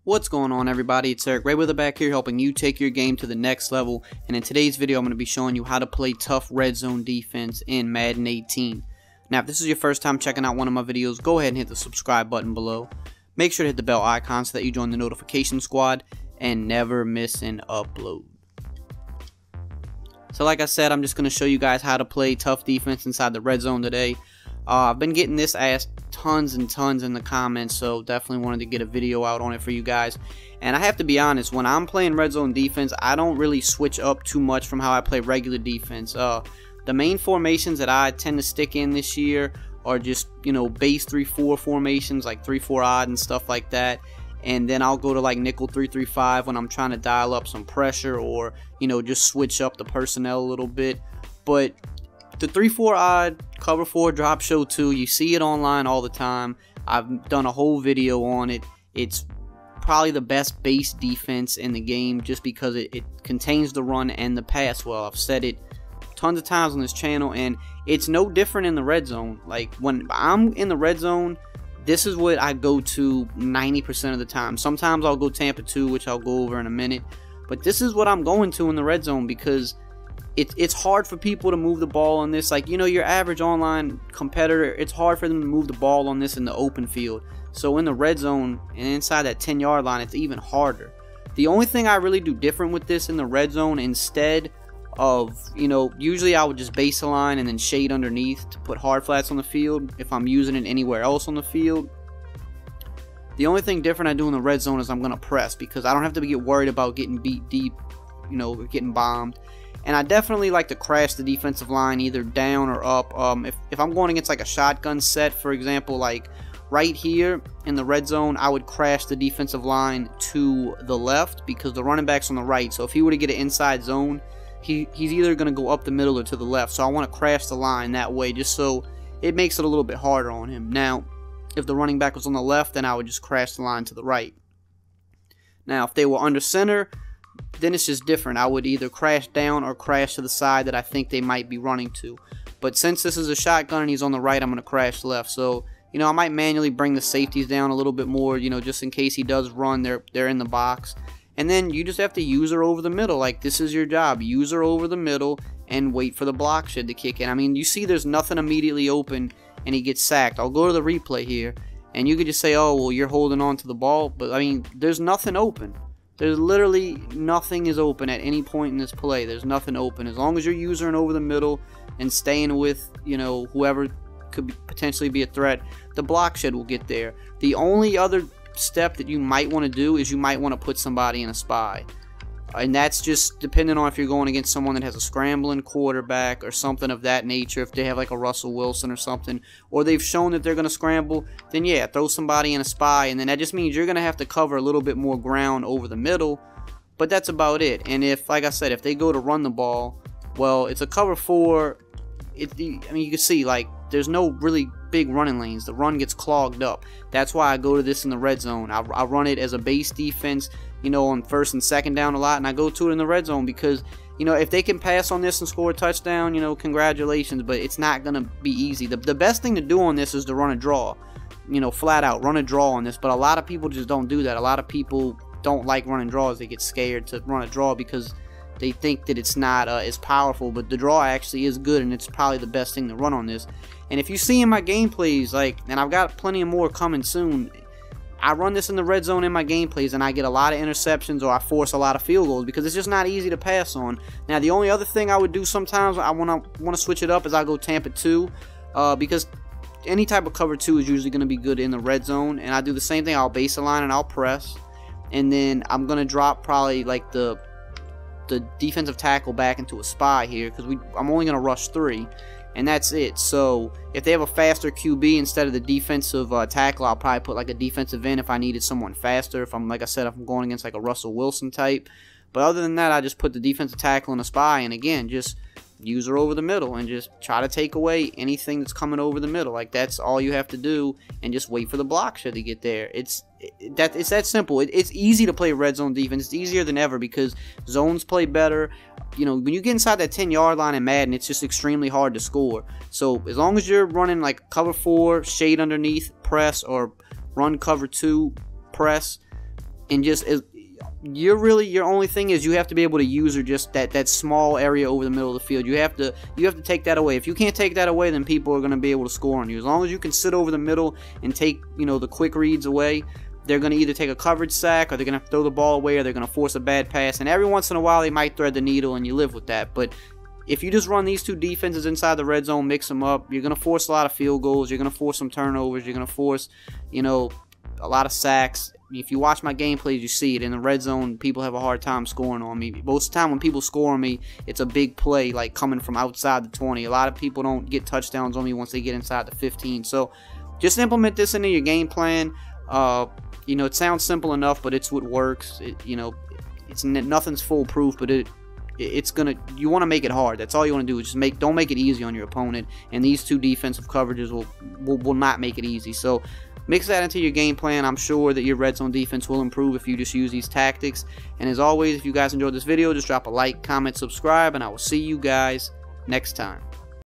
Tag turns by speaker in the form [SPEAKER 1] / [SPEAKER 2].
[SPEAKER 1] What's going on, everybody? It's EricRayweather back here helping you take your game to the next level, and in today's video I'm going to be showing you how to play tough red zone defense in Madden 18. Now if this is your first time checking out one of my videos, go ahead and hit the subscribe button below. Make sure to hit the bell icon so that you join the notification squad and never miss an upload. So like I said, I'm just going to show you guys how to play tough defense inside the red zone today. I've been getting this asked tons and tons in the comments, so definitely wanted to get a video out on it for you guys. And I have to be honest, when I'm playing red zone defense, I don't really switch up too much from how I play regular defense. The main formations that I tend to stick in this year are just, base 3-4 formations, like 3-4 odd and stuff like that. And then I'll go to like nickel 3-3-5 when I'm trying to dial up some pressure, or just switch up the personnel a little bit. But the 3-4 odd, cover 4, drop show 2, you see it online all the time. I've done a whole video on it. It's probably the best base defense in the game just because it contains the run and the pass well. I've said it tons of times on this channel, and it's no different in the red zone. Like when I'm in the red zone, this is what I go to 90% of the time. Sometimes I'll go Tampa 2, which I'll go over in a minute. But this is what I'm going to in the red zone because it's hard for people to move the ball on this. Like, your average online competitor, it's hard for them to move the ball on this in the open field. So in the red zone and inside that 10-yard line, it's even harder. The only thing I really do different with this in the red zone, instead of, usually I would just base a line and then shade underneath to put hard flats on the field if I'm using it anywhere else on the field. The only thing different I do in the red zone is I'm going to press, because I don't have to get worried about getting beat deep, getting bombed. And I definitely like to crash the defensive line either down or up. If I'm going against like a shotgun set, for example, like right here in the red zone, I would crash the defensive line to the left because the running back's on the right. So if he were to get an inside zone, he's either going to go up the middle or to the left. So I want to crash the line that way just so it makes it a little bit harder on him. Now, if the running back was on the left, then I would just crash the line to the right. Now, if they were under center, then it's just different. I would either crash down or crash to the side that I think they might be running to. But since this is a shotgun and he's on the right, I'm going to crash left. So, I might manually bring the safeties down a little bit more, just in case he does run, they're in the box. And then you just have to use her over the middle. Like, this is your job. Use her over the middle and wait for the block shed to kick in. I mean, you see there's nothing immediately open and he gets sacked. I'll go to the replay here, and you could just say, oh, well, you're holding on to the ball. But, I mean, there's nothing open. There's literally nothing is open at any point in this play. There's nothing open. As long as you're using over the middle and staying with, whoever could potentially be a threat, the block shed will get there. The only other step that you might want to do is you might want to put somebody in a spy. And that's just depending on if you're going against someone that has a scrambling quarterback or something of that nature. If they have like a Russell Wilson or something, or they've shown that they're going to scramble, then yeah, throw somebody in a spy. And then that just means you're going to have to cover a little bit more ground over the middle. But that's about it. And if, like I said, if they go to run the ball, well, it's a cover 4. I mean, you can see, like, there's no really big running lanes. The run gets clogged up. That's why I go to this in the red zone. I run it as a base defense, on first and second down a lot, and I go to it in the red zone because, if they can pass on this and score a touchdown, congratulations, but it's not going to be easy. The best thing to do on this is to run a draw, flat out run a draw on this, but a lot of people just don't do that. A lot of people don't like running draws. They get scared to run a draw because they think that it's not as powerful, but the draw actually is good, and it's probably the best thing to run on this. And if you see in my gameplays, and I've got plenty of more coming soon, I run this in the red zone in my gameplays, and I get a lot of interceptions, or I force a lot of field goals because it's just not easy to pass on. Now, the only other thing I would do sometimes, I want to switch it up, is I go Tampa 2, because any type of cover 2 is usually going to be good in the red zone. And I do the same thing. I'll base a line and I'll press, and then I'm going to drop probably like the defensive tackle back into a spy here because I'm only going to rush 3. And that's it. So if they have a faster QB instead of the defensive tackle, I'll probably put like a defensive end if I needed someone faster. If I'm, like I said, if I'm going against like a Russell Wilson type. But other than that, I just put the defensive tackle in a spy, and again, just use her over the middle and just try to take away anything that's coming over the middle. Like, that's all you have to do, and just wait for the block shed to get there. It's that simple. It's easy to play red zone defense. It's easier than ever because zones play better. When you get inside that 10-yard line in Madden, it's just extremely hard to score. So as long as you're running like cover 4, shade underneath, press, or run cover 2, press, and just your only thing is you have to be able to use or just that small area over the middle of the field. You have to take that away. If you can't take that away, then people are going to be able to score on you. As long as you can sit over the middle and take, you know, the quick reads away, they're going to either take a coverage sack, or they're going to throw the ball away, or they're going to force a bad pass. And every once in a while they might thread the needle, and you live with that. But if you just run these two defenses inside the red zone, mix them up, you're going to force a lot of field goals, you're going to force some turnovers, you're going to force, you know, a lot of sacks. If you watch my gameplays, you see it. In the red zone, people have a hard time scoring on me. Most of the time when people score on me, it's a big play, like coming from outside the 20. A lot of people don't get touchdowns on me once they get inside the 15. So just implement this into your game plan. You know, it sounds simple enough, but it's what works. You know, nothing's foolproof, but you want to make it hard. That's all you want to do, is just don't make it easy on your opponent. And these two defensive coverages will not make it easy. So mix that into your game plan. I'm sure that your red zone defense will improve if you just use these tactics. And as always, if you guys enjoyed this video, just drop a like, comment, subscribe, and I will see you guys next time.